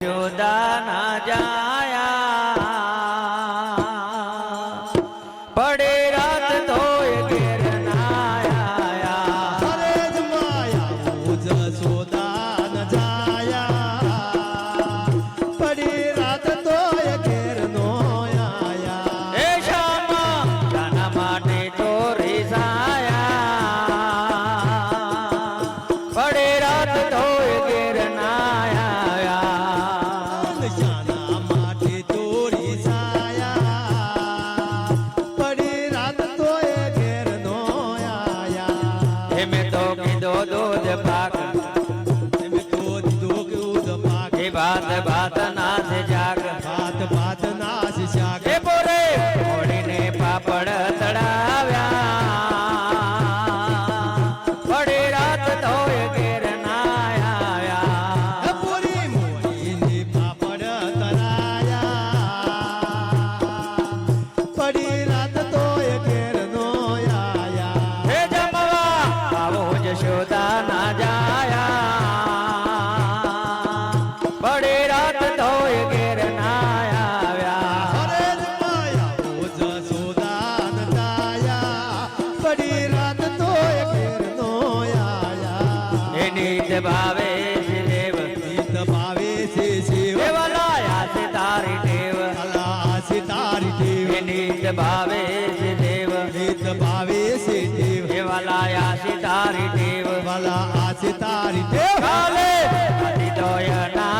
જોદા ના જાયા પડે રાત તોય ઘેર ના આયા અરે જ માયા ઉજ સોદા ન જાયા પડી રાત તોય ઘેર નો આયા એ શામા તાના માટે તો રીસાયા પડે રાત તોય ઘેર ના શાના માટે તોરી સાયા પડી રાત તોય ઘેર નો આયા મેં તો કીધો દૂધ પાક એમે તો દીધો કે ઉદ પાક એ ભાત ભાત નાચ જાગ ભાત ભાત નાશ શાક એ બોરે મોડીને પાપડ તળાવ્યા પડે રાત તોય ઘેર ના આયા પૂરી મોરીની પાપડ તરાયા પડી રાત તોય ઘેર નો આયા હે જમવા આવો જશોદા ના જાયા પડે રાત તોય ઘેર ના આવ્યા અરે જ માયા ઓજ સોદા ન જાયા પડી રાત તોય ઘેર નો આયા એ નીત ભાવે છે દેવ ગીત ભાવે છે શિવ દેવલાયા છે તારી દેવ કલા છે તારી દેવ એ નીત ભાવે છે દેવ ગીત ભાવે છે દેવ દેવલાયા છે તારી દેવ કલા આ છે તારી દેવ કાલે અતિ તોય ના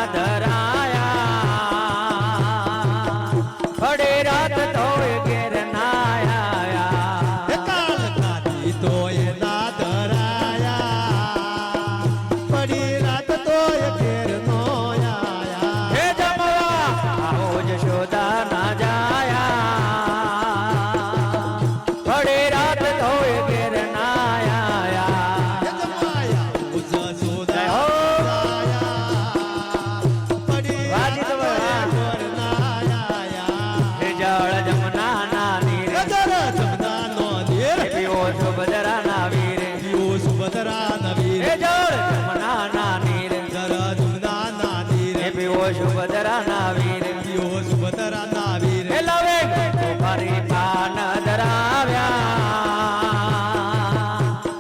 ધરાયા પડે રાત તોય ઘેર ના આયા કાલ કાદી તોય ના ધરાયા પડી રાત તોય ઘેર નો આયા હે જમવા આવો જશોદા ના જાયા પડે રાત તોય ઘેર ના આયા જમાયા ઉજ સોદા હો. જાયા પડી વાજી તો રાત તોય ઘેર ના આયા હે જળ જમના ના નીર ગદર જમના નો નીર પીઓ સુભદ્રા ના વીર પીઓ સુભદ્રા નવીર હે જળ જમના ના નીર ગદર જમના ના નીર પીઓ સુભદ્રા ના વીર પીઓ સુભદ્રા ના વીર હે લવે ફરી પાન ધરાવ્યા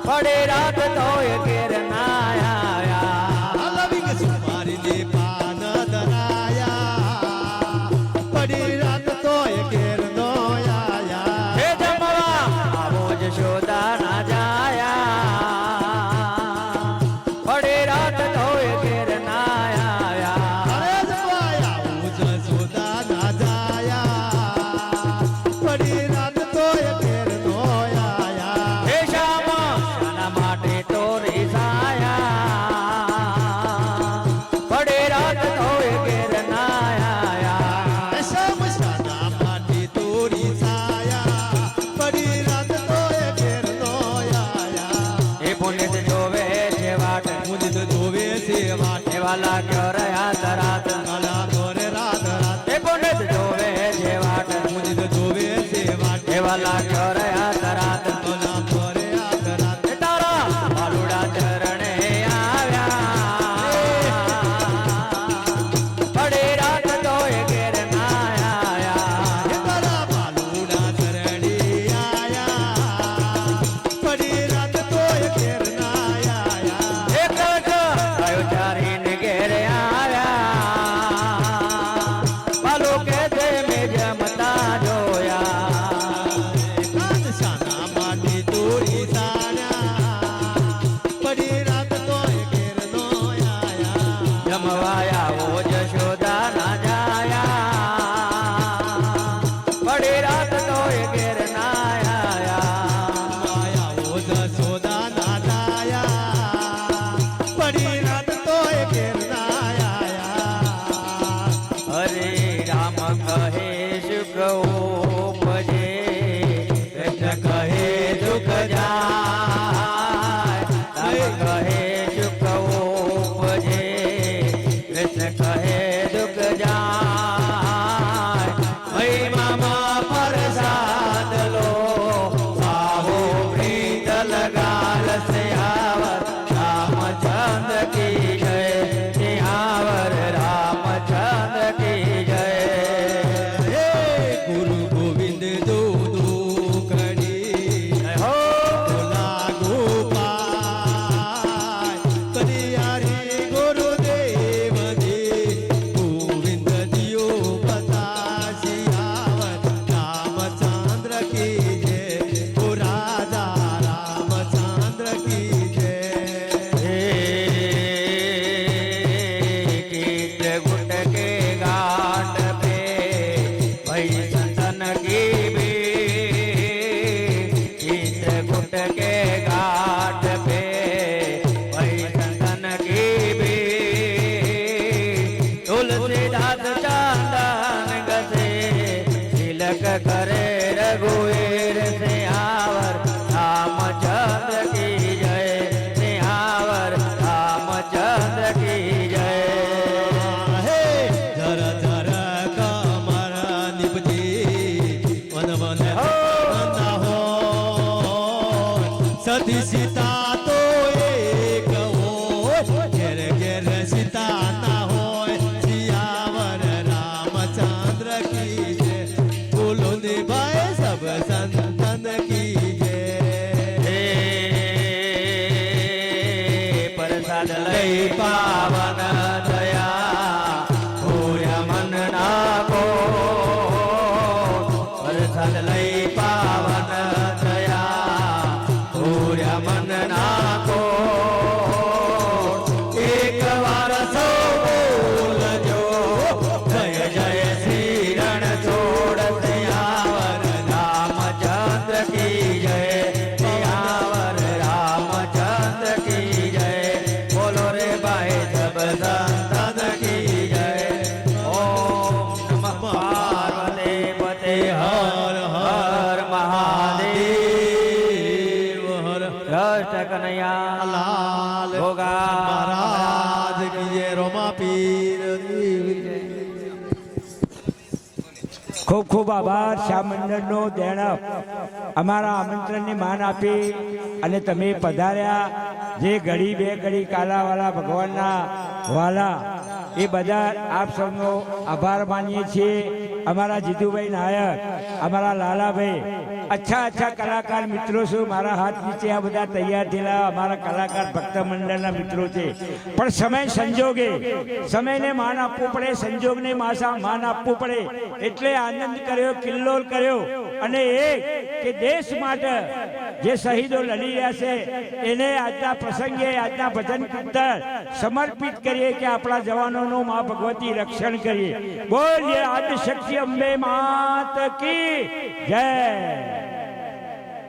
પડે રાત તોય ઘેર ના આયા લવિંગ સુમારી ને પાન ધરાયા પડી રાત તોય ઘેર નો આયા હે જમવા આવો જશોદા ના જાયા પડે રાત તોય ઘેર ના આયા અરે જમાયા ઉજ સોદા ના चित्रकूट के घाट पे भई संतन की भीड़ चित्रकूट के घाट पे भई संतन की भीड़ तुलसीदास चंदन गसे तिलक करे रघुवीर सियावर रामचंद्र की जय सियावर रामचंद्र की जय હે ધર ધર કમર નિપજી વન વન ના હો સતી સીતા તો એક હોય ઘેર ઘેર સીતા ના હોય સિયાવર રામચંદ્ર की जय બોલો ને ભાઈ સબ સંતન की जय हे प्रसाद लई पावन दया पूर्य मन नाको प्रसाद लई पावन दया पूर्य मन नाको एक बार सो बोलजो जय जय श्री रण छोड़ सियावर रामचंद्र की जय सियावर रामचंद्र की जय बोलो रे भाई सब संतन की जय ओम नमः पार्वती पते हर हर महादेव હર कृष्ण कन्हैया લાલ ભોગા મહારાજ की जय રોમા પીર ખૂબ ખૂબ આભાર શ્યામ મંડળનો દેણપ અમારા આમંત્રણને માન આપી અને તમે પધાર્યા જે ઘડી બે ઘડી કાલાવાલા ભગવાનના વાલા એ બધા આપ સૌનો આભાર માનીએ છીએ અમારા જીતુભાઈ નાયક અમારા લાલાભાઈ અચ્છા અચ્છા કલાકાર મિત્રો છે મારા હાથ નીચે આ બધા તૈયાર થયેલા અમારા કલાકાર ભક્ત મંડળના મિત્રો છે પણ સમય સંજોગે સમયને માન આપવું પડે સંજોગને માન આપવું પડે એટલે આનંદ કર્યો કિલ્લોલ કર્યો અને એક કે દેશ માટે જે શહીદો લડી રહ્યા છે એને આજના પ્રસંગે આજના ભજન કીર્તન સમર્પિત કરીએ કે આપણા જવાનોનું મા ભગવતી રક્ષણ કરીએ બોલીએ આદિશક્તિ અંબે માત કી જય